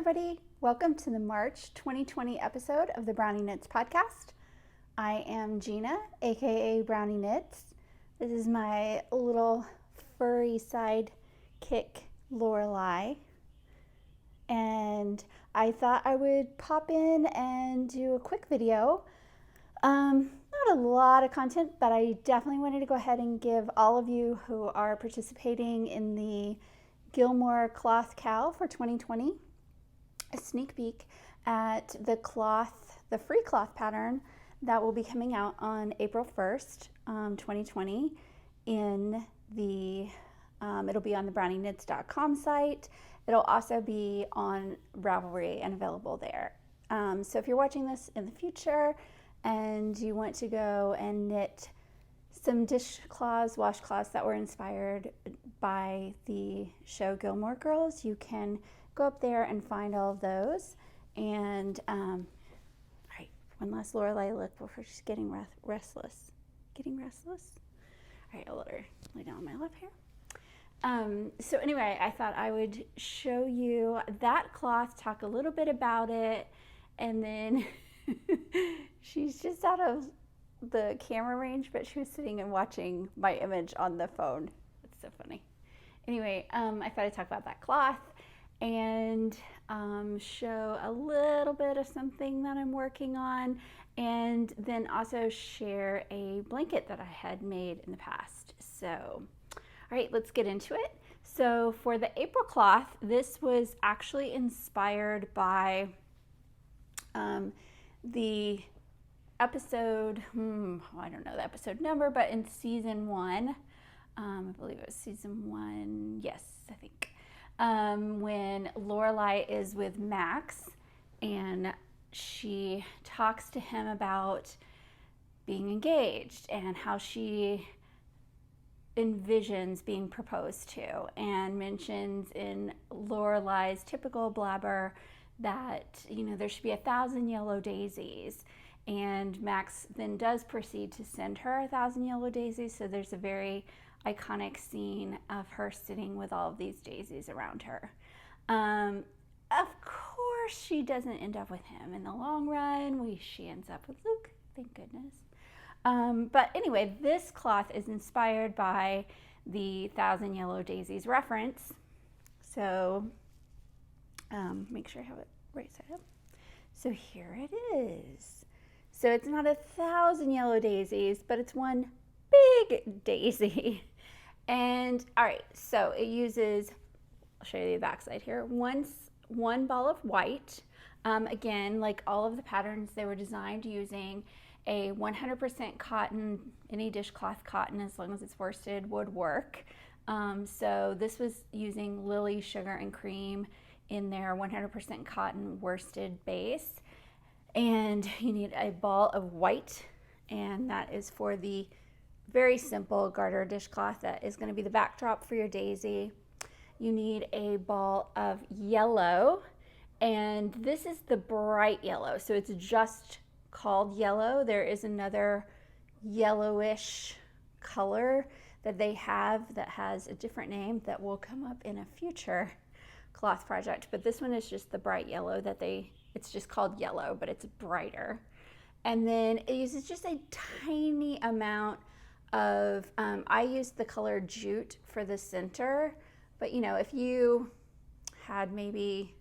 everybody. Welcome to the March 2020 episode of the BrownieKnits podcast. I am Gina, aka BrownieKnits. This is my little furry sidekick, Lorelai. And I thought I would pop in and do a quick video. Not a lot of content, but I definitely wanted to go ahead and give all of you who are participating in the Gilmore Cloth Cow for 2020 a sneak peek at the free cloth pattern that will be coming out on April 1st, 2020 in the, it'll be on the BrownieKnits.com site. It'll also be on Ravelry and available there. So if you're watching this in the future and you want to go and knit some dishcloths, washcloths that were inspired by the show Gilmore Girls, you can go up there and find all of those. And all right, one last Lorelai look before she's getting restless. Getting restless? All right, I'll let her lay down on my lap here. So anyway, I thought I would show you that cloth, talk a little bit about it, and then she's just out of the camera range, but she was sitting and watching my image on the phone. It's so funny. Anyway, I thought I'd talk about that cloth and show a little bit of something that I'm working on, and then also share a blanket that I had made in the past. So, all right, let's get into it. So for the April cloth, this was actually inspired by the episode, I don't know the episode number, but in season 1, I believe it was season 1, yes, I think. When Lorelai is with Max and she talks to him about being engaged and how she envisions being proposed to, and mentions in Lorelai's typical blabber that, you know, there should be 1,000 yellow daisies. And Max then does proceed to send her 1,000 yellow daisies. So there's a very iconic scene of her sitting with all of these daisies around her. Of course, she doesn't end up with him in the long run. She ends up with Luke, thank goodness. But anyway, this cloth is inspired by the 1,000 Yellow Daisies reference. So make sure I have it right side up. So here it is. So it's not 1,000 yellow daisies, but it's one big daisy. And all right, so it uses, I'll show you the back side here, one ball of white. Again, like all of the patterns, they were designed using a 100% cotton, any dishcloth cotton, as long as it's worsted, would work. So this was using Lily Sugar and Cream in their 100% cotton worsted base. And you need a ball of white, and that is for the very simple garter dishcloth that is going to be the backdrop for your daisy. You need a ball of yellow, and this is the bright yellow, so it's just called yellow. There is another yellowish color that they have that has a different name that will come up in a future cloth project, but this one is just the bright yellow that it's just called yellow, but it's brighter. And then it uses just a tiny amount of, I used the color Jute for the center, but you know, if you had maybe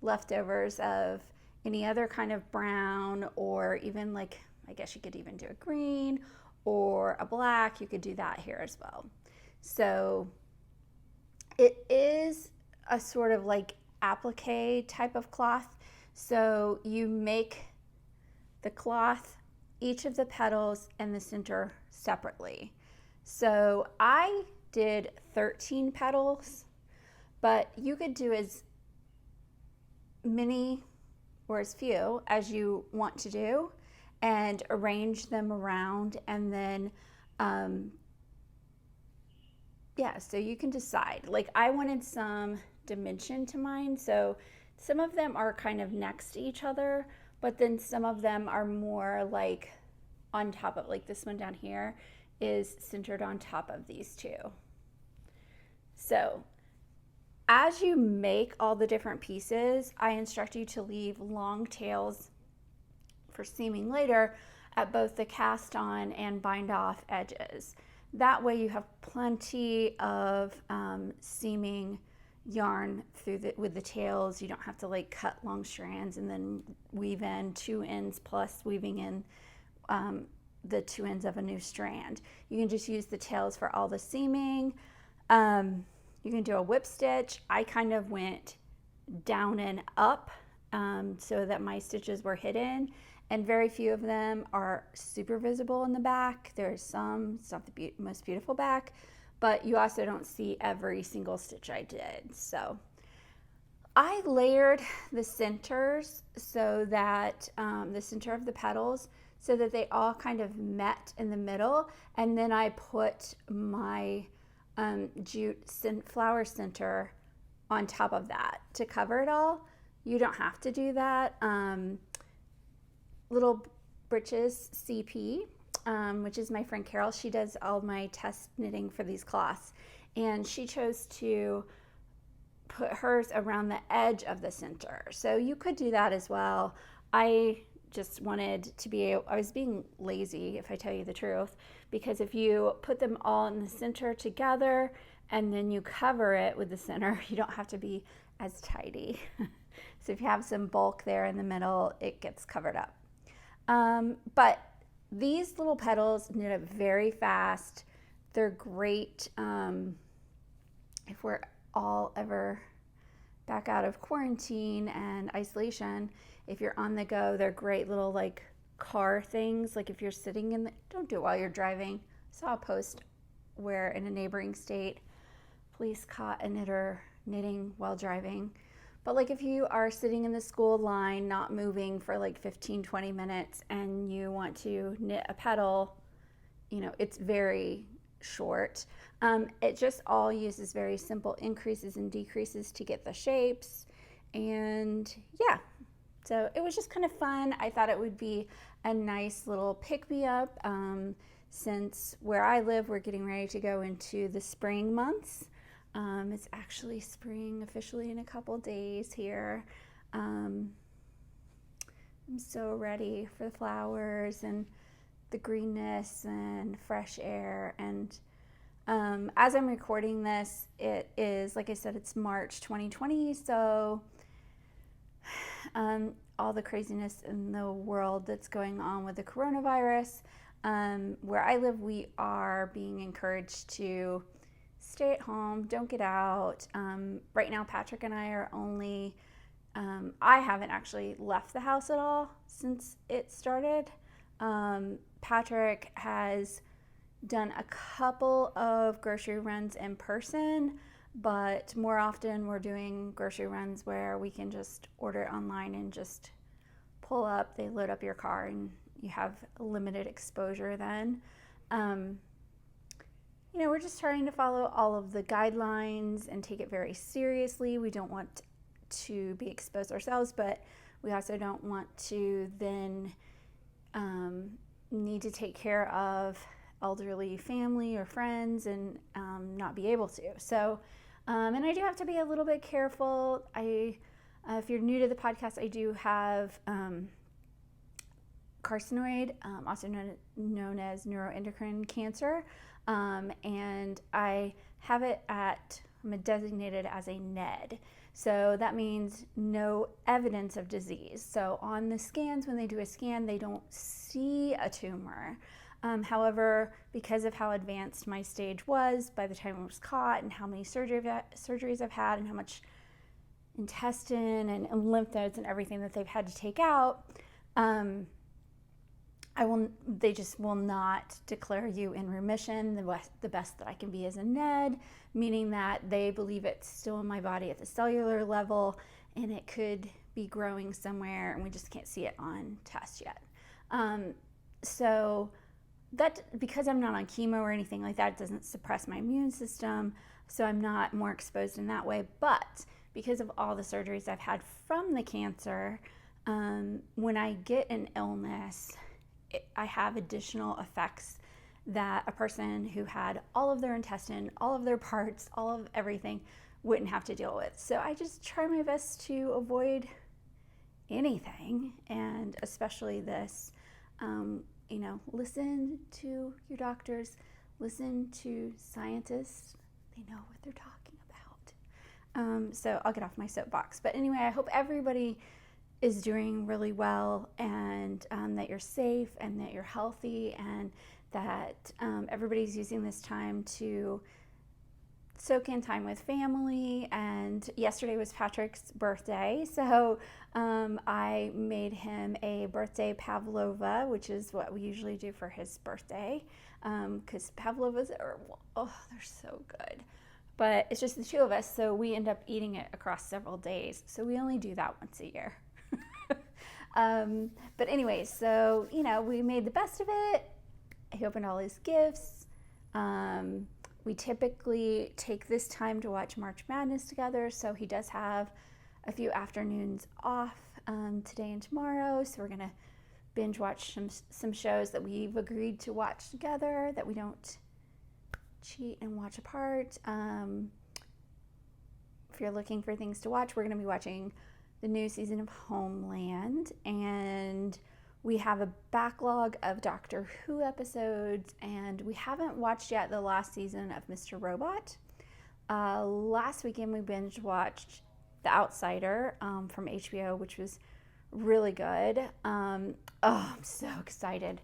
leftovers of any other kind of brown, or even like, I guess you could even do a green or a black, you could do that here as well. So it is a sort of like applique type of cloth. So you make the cloth, each of the petals and the center separately. So I did 13 petals, but you could do as many or as few as you want to do and arrange them around, and then yeah, so you can decide. Like I wanted some dimension to mine, so some of them are kind of next to each other, but then some of them are more like on top of, like this one down here is centered on top of these two. So As you make all the different pieces, I instruct you to leave long tails for seaming later at both the cast on and bind off edges. That way you have plenty of seaming yarn with the tails. You don't have to like cut long strands and then weave in 2 ends plus weaving in the 2 ends of a new strand. You can just use the tails for all the seaming. You can do a whip stitch. I kind of went down and up so that my stitches were hidden, and very few of them are super visible in the back. There's some, it's not the most beautiful back, but you also don't see every single stitch I did. So I layered the centers so that the center of the petals so that they all kind of met in the middle, and then I put my jute flower center on top of that to cover it all. You don't have to do that. Little Britches CP, which is my friend Carol, she does all my test knitting for these cloths, and she chose to put hers around the edge of the center. So you could do that as well. I just wanted to be I was being lazy, if I tell you the truth, because if you put them all in the center together and then you cover it with the center, you don't have to be as tidy. So if you have some bulk there in the middle, it gets covered up. But these little petals knit up very fast. They're great if we're all ever back out of quarantine and isolation. If you're on the go, they're great little like car things. Like if you're sitting in the, don't do it while you're driving. I saw a post where in a neighboring state, police caught a knitter knitting while driving. But like if you are sitting in the school line, not moving for like 15-20 minutes and you want to knit a petal, you know, it's very short. It just all uses very simple increases and decreases to get the shapes. And yeah, so it was just kind of fun. I thought it would be a nice little pick-me-up since where I live, we're getting ready to go into the spring months. It's actually spring officially in a couple days here. I'm so ready for the flowers and the greenness and fresh air. And as I'm recording this, it is, like I said, it's March 2020. So all the craziness in the world that's going on with the coronavirus. Where I live, we are being encouraged to stay at home, don't get out. Right now, Patrick and I are only, I haven't actually left the house at all since it started. Patrick has done a couple of grocery runs in person, but more often we're doing grocery runs where we can just order it online and just pull up, they load up your car and you have limited exposure then. You know, we're just trying to follow all of the guidelines and take it very seriously. We don't want to be exposed ourselves, but we also don't want to then need to take care of elderly family or friends and not be able to. So, and I do have to be a little bit careful. If you're new to the podcast, I do have carcinoid, also known as neuroendocrine cancer. And I have it I'm designated as a NED. So that means no evidence of disease. So on the scans, when they do a scan, they don't see a tumor. However, because of how advanced my stage was by the time it was caught and how many surgeries I've had and how much intestine and lymph nodes and everything that they've had to take out, they just will not declare you in remission. The best that I can be is a NED, meaning that they believe it's still in my body at the cellular level and it could be growing somewhere and we just can't see it on test yet. So that, because I'm not on chemo or anything like that, it doesn't suppress my immune system, so I'm not more exposed in that way. But because of all the surgeries I've had from the cancer, when I get an illness, I have additional effects that a person who had all of their intestine, all of their parts, all of everything wouldn't have to deal with. So I just try my best to avoid anything, and especially this. Listen to your doctors, listen to scientists. They know what they're talking about. So I'll get off my soapbox. But anyway, I hope everybody is doing really well, and that you're safe and that you're healthy, and that everybody's using this time to soak in time with family. And yesterday was Patrick's birthday, so I made him a birthday pavlova, which is what we usually do for his birthday, because pavlovas are, they're so good. But it's just the two of us, so we end up eating it across several days. So we only do that once a year. But anyway, so, we made the best of it. He opened all his gifts. We typically take this time to watch March Madness together, so he does have a few afternoons off today and tomorrow. So we're gonna binge watch some shows that we've agreed to watch together, that we don't cheat and watch apart. If you're looking for things to watch, we're gonna be watching the new season of Homeland, and we have a backlog of Doctor Who episodes, and we haven't watched yet the last season of Mr. Robot. Last weekend we binge watched The Outsider from HBO, which was really good. I'm so excited.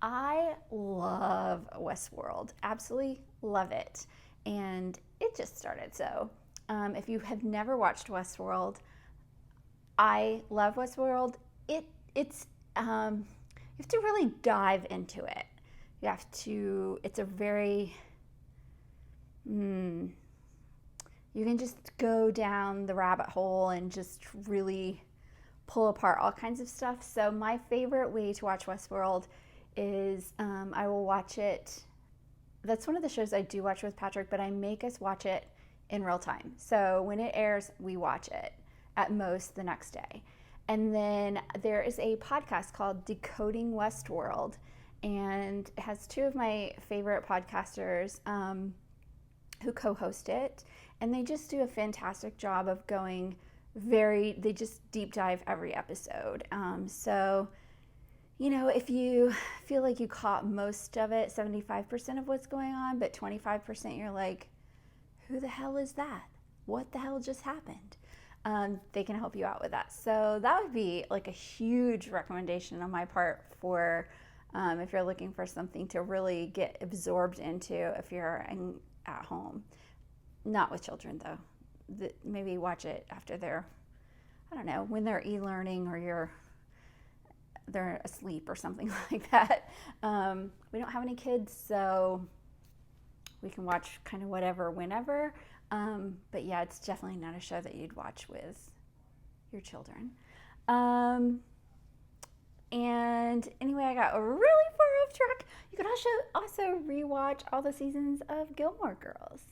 I love Westworld, absolutely love it, and it just started. So if you have never watched Westworld, I love Westworld. It's you have to really dive into it. It's a very, you can just go down the rabbit hole and just really pull apart all kinds of stuff. So my favorite way to watch Westworld is I will watch it. That's one of the shows I do watch with Patrick, but I make us watch it in real time. So when it airs, we watch it at most the next day. And then there is a podcast called Decoding Westworld, and it has two of my favorite podcasters who co-host it, and they just do a fantastic job of they just deep dive every episode. So, if you feel like you caught most of it, 75% of what's going on, but 25% you're like, who the hell is that? What the hell just happened? They can help you out with that. So that would be like a huge recommendation on my part for if you're looking for something to really get absorbed into if you're at home. Not with children though. Maybe watch it after when they're e-learning or they're asleep or something like that. We don't have any kids, so we can watch kind of whatever, whenever. But yeah, it's definitely not a show that you'd watch with your children. And anyway, I got really far off track. You can also rewatch all the seasons of Gilmore Girls.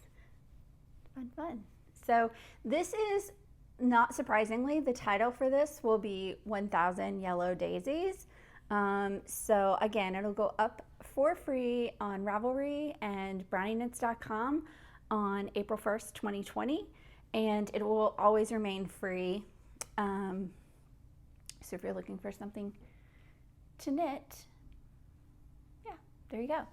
Fun. So this is, not surprisingly, the title for this will be 1000 Yellow Daisies. So again, it'll go up for free on Ravelry and BrownieKnits.com on April 1st, 2020, and it will always remain free. So if you're looking for something to knit, yeah, there you go.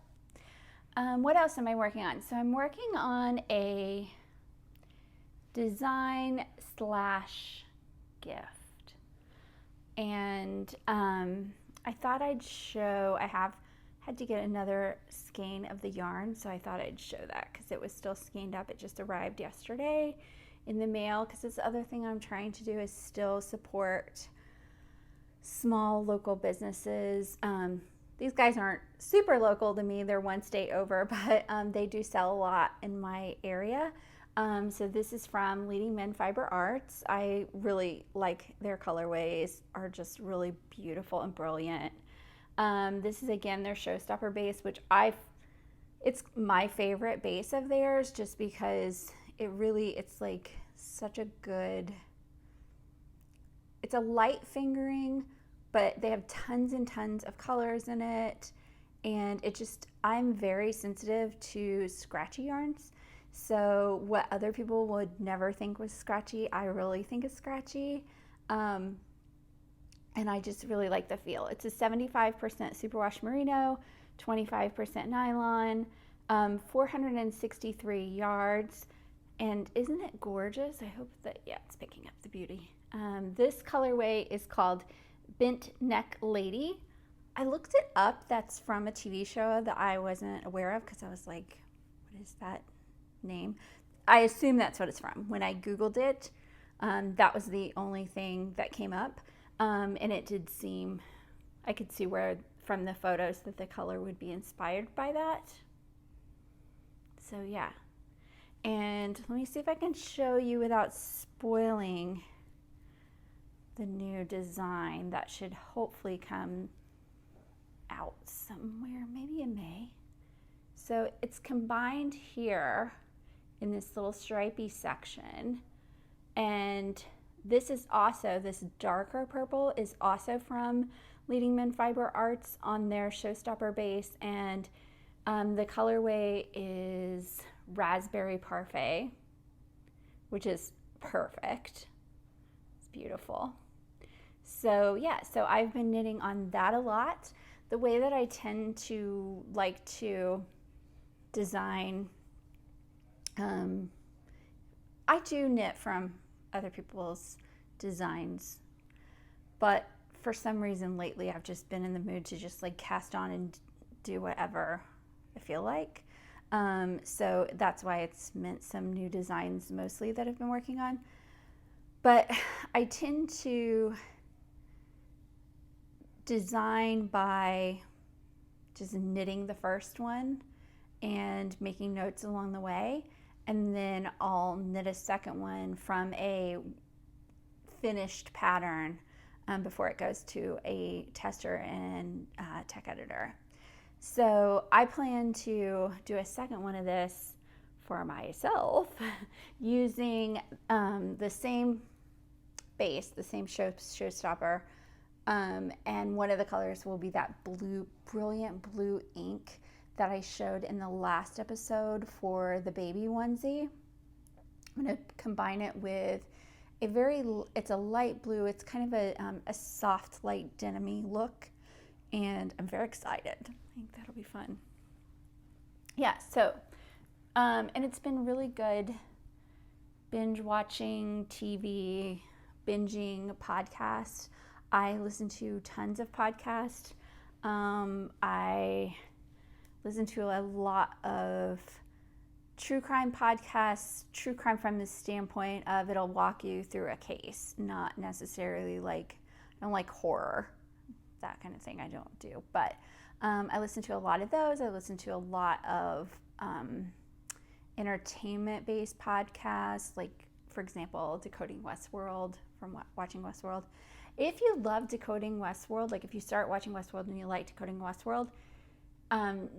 What else am I working on? So I'm working on a design / gift, and I thought I'd show, I had to get another skein of the yarn, so I thought I'd show that because it was still skeined up. It just arrived yesterday in the mail, because this other thing I'm trying to do is still support small local businesses. These guys aren't super local to me, they're one state over, but they do sell a lot in my area. So this is from Leading Men Fiber Arts. I really like their colorways, are just really beautiful and brilliant. This is again their Showstopper base, which it's my favorite base of theirs, just because it's like such a good, it's a light fingering, but they have tons and tons of colors in it, and I'm very sensitive to scratchy yarns. So what other people would never think was scratchy, I really think is scratchy. And I just really like the feel. It's a 75% superwash merino, 25% nylon, 463 yards. And isn't it gorgeous? I hope that, yeah, it's picking up the beauty. This colorway is called Bent Neck Lady. I looked it up. That's from a TV show that I wasn't aware of because I was like, what is that name? I assume that's what it's from. When I Googled it, that was the only thing that came up. And it did seem, I could see where from the photos that the color would be inspired by that. So yeah. And let me see if I can show you without spoiling the new design that should hopefully come out somewhere, maybe in May. So it's combined here in this little stripy section. And this is also, this darker purple is also from Leading Men Fiber Arts on their Showstopper base. And the colorway is Raspberry Parfait, which is perfect. It's beautiful. So yeah, so I've been knitting on that a lot. The way that I tend to like to design, I do knit from other people's designs, but for some reason lately I've just been in the mood to just like cast on and do whatever I feel like. So that's why it's meant some new designs mostly that I've been working on. But I tend to design by just knitting the first one and making notes along the way, and then I'll knit a second one from a finished pattern before it goes to a tester and tech editor. So I plan to do a second one of this for myself using the same base, the same showstopper, and one of the colors will be that blue, brilliant blue ink that I showed in the last episode for the baby onesie. I'm going to combine it with it's a light blue. It's kind of a soft, light denim-y look, and I'm very excited. I think that'll be fun. Yeah, so, and it's been really good binge watching TV, binging podcasts. I listen to tons of podcasts. I listen to a lot of true crime podcasts, true crime from the standpoint of it'll walk you through a case, not necessarily like, I don't like horror, that kind of thing I don't do. But I listen to a lot of those. I listen to a lot of entertainment-based podcasts, like, for example, Decoding Westworld from watching Westworld. If you love Decoding Westworld, like if you start watching Westworld and you like Decoding Westworld,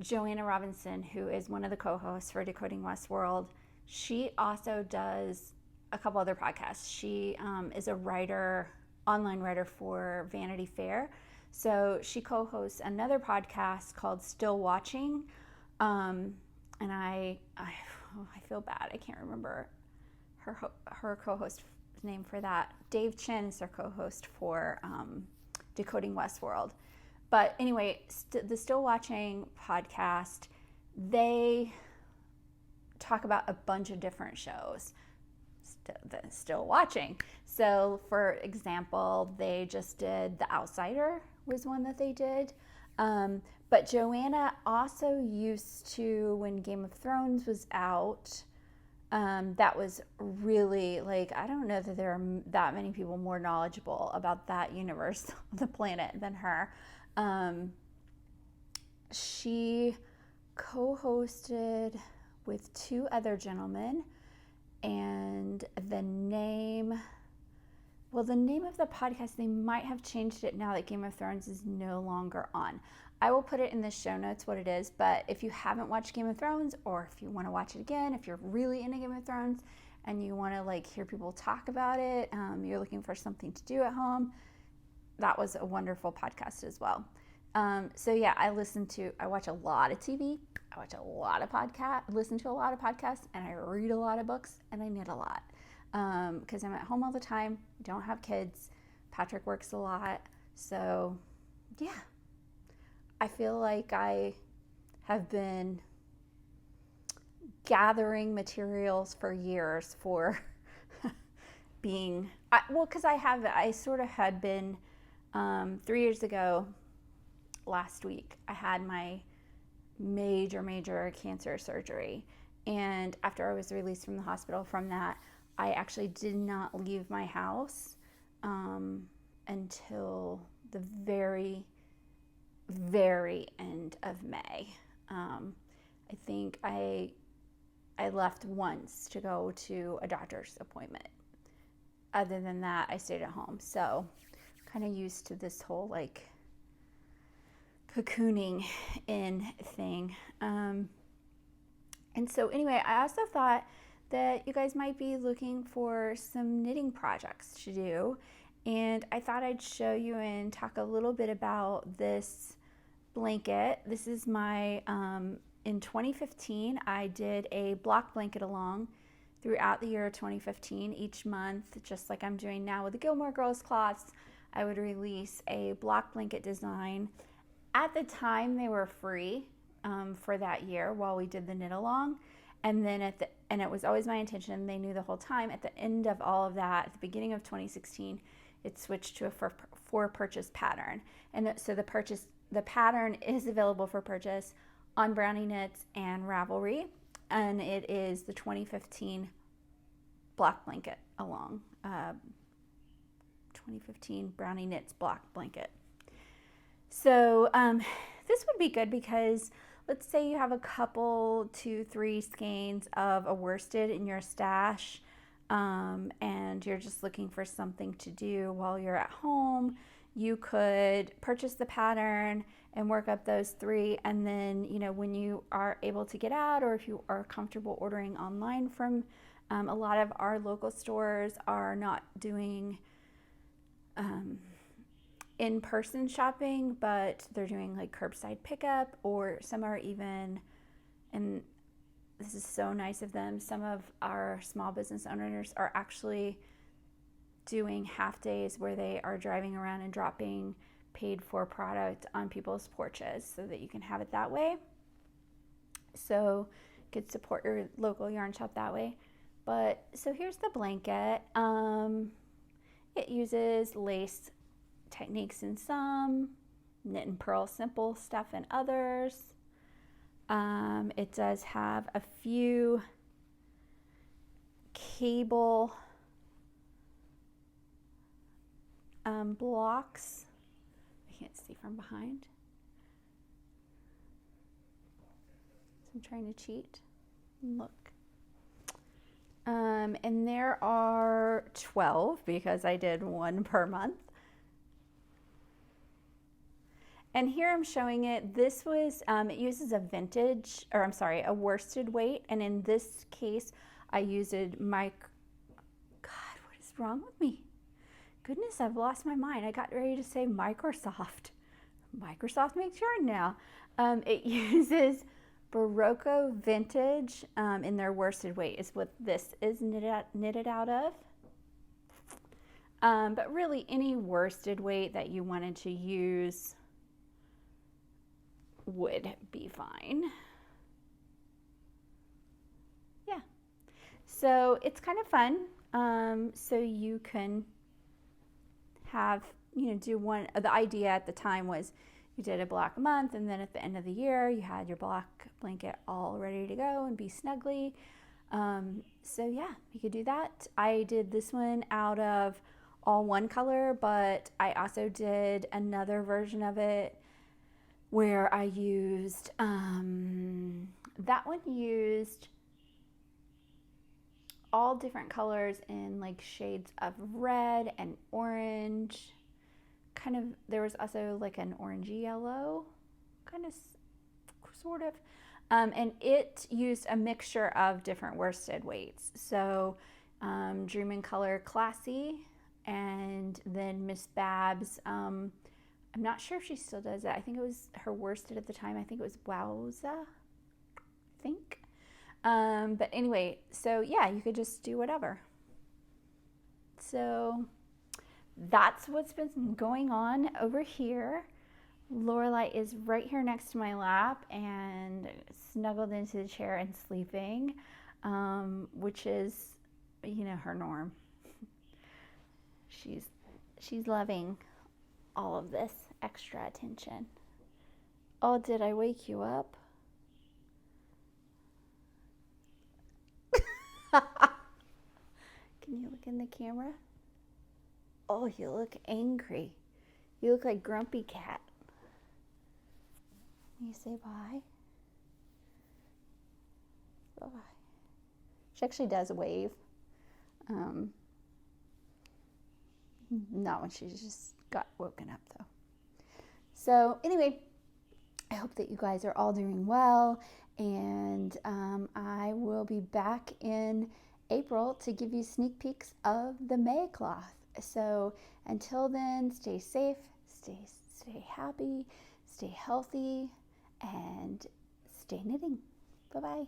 Joanna Robinson, who is one of the co-hosts for Decoding Westworld, she also does a couple other podcasts. She is a writer, online writer for Vanity Fair. So she co-hosts another podcast called Still Watching. And I feel bad. I can't remember her co-host name for that. Dave Chen is their co-host for Decoding Westworld. But anyway, the Still Watching podcast, they talk about a bunch of different shows. Still Watching. So, for example, they just did The Outsider was one that they did. But Joanna also used to, when Game of Thrones was out, that was really, like, I don't know that there are that many people more knowledgeable about that universe of the planet than her. She co-hosted with two other gentlemen, and the name of the podcast, they might have changed it now that Game of Thrones is no longer on. I will put it in the show notes what it is, but if you haven't watched Game of Thrones, or if you want to watch it again, if you're really into Game of Thrones and you want to like hear people talk about it, you're looking for something to do at home, that was a wonderful podcast as well. So yeah, I watch a lot of TV, I watch a lot of podcasts, listen to a lot of podcasts, and I read a lot of books, and I knit a lot. Because I'm at home all the time, don't have kids, Patrick works a lot, so yeah. I feel like I have been gathering materials for years for because I sort of had been, 3 years ago, last week, I had my major cancer surgery. And after I was released from the hospital from that, I actually did not leave my house until the very end of May. I think I left once to go to a doctor's appointment. Other than that, I stayed at home. So kind of used to this whole like cocooning in thing. And so anyway, I also thought that you guys might be looking for some knitting projects to do. And I thought I'd show you and talk a little bit about this blanket. This is my, in 2015, I did a block blanket along throughout the year of 2015. Each month, just like I'm doing now with the Gilmore Girls cloths, I would release a block blanket design. At the time, they were free for that year while we did the knit along. And then and it was always my intention, they knew the whole time, at the end of all of that, at the beginning of 2016, it switched to a for purchase pattern. And so the pattern is available for purchase on BrownieKnits and Ravelry. And it is the 2015 block blanket along. 2015 BrownieKnits block blanket. So this would be good because let's say you have a couple, 2-3 skeins of a worsted in your stash, and you're just looking for something to do while you're at home. You could purchase the pattern and work up those 3, and then, you know, when you are able to get out, or if you are comfortable ordering online from a lot of our local stores are not doing in-person shopping, but they're doing like curbside pickup, or some are even, and this is so nice of them, some of our small business owners are actually doing half days where they are driving around and dropping paid for product on people's porches so that you can have it that way. So you could support your local yarn shop that way. But so here's the blanket. It uses lace techniques in some, knit and purl simple stuff in others. It does have a few cable blocks. I can't see from behind. So I'm trying to cheat. Look. And there are 12 because I did one per month. And here I'm showing it. This was, it uses a a worsted weight. And in this case, I used God, what is wrong with me? Goodness, I've lost my mind. I got ready to say Microsoft. Microsoft makes yarn now. It uses Berroco Vintage in their worsted weight is what this is knitted out of. But really any worsted weight that you wanted to use would be fine. Yeah. So it's kind of fun. So you can have, do one. The idea at the time was you did a block a month, and then at the end of the year, you had your block blanket all ready to go and be snuggly. So yeah, you could do that. I did this one out of all one color, but I also did another version of it where I used, that one used all different colors in like shades of red and orange. There was also like an orangey yellow, sort of. And it used a mixture of different worsted weights. So Dream in Color Classy, and then Miss Babs I'm not sure if she still does it. I think it was her worsted at the time. I think it was Wowza, I think. But anyway, so yeah, you could just do whatever. So that's what's been going on over here. Lorelai is right here next to my lap and snuggled into the chair and sleeping, which is, you know, her norm. She's loving all of this extra attention. Oh, did I wake you up? Can you look in the camera? Oh, you look angry. You look like Grumpy Cat. You say bye? Bye-bye. She actually does wave. Not when she just got woken up though. So anyway, I hope that you guys are all doing well, and I will be back in April to give you sneak peeks of the May cloth. So until then, stay safe, stay happy, stay healthy, and stay knitting. Bye-bye.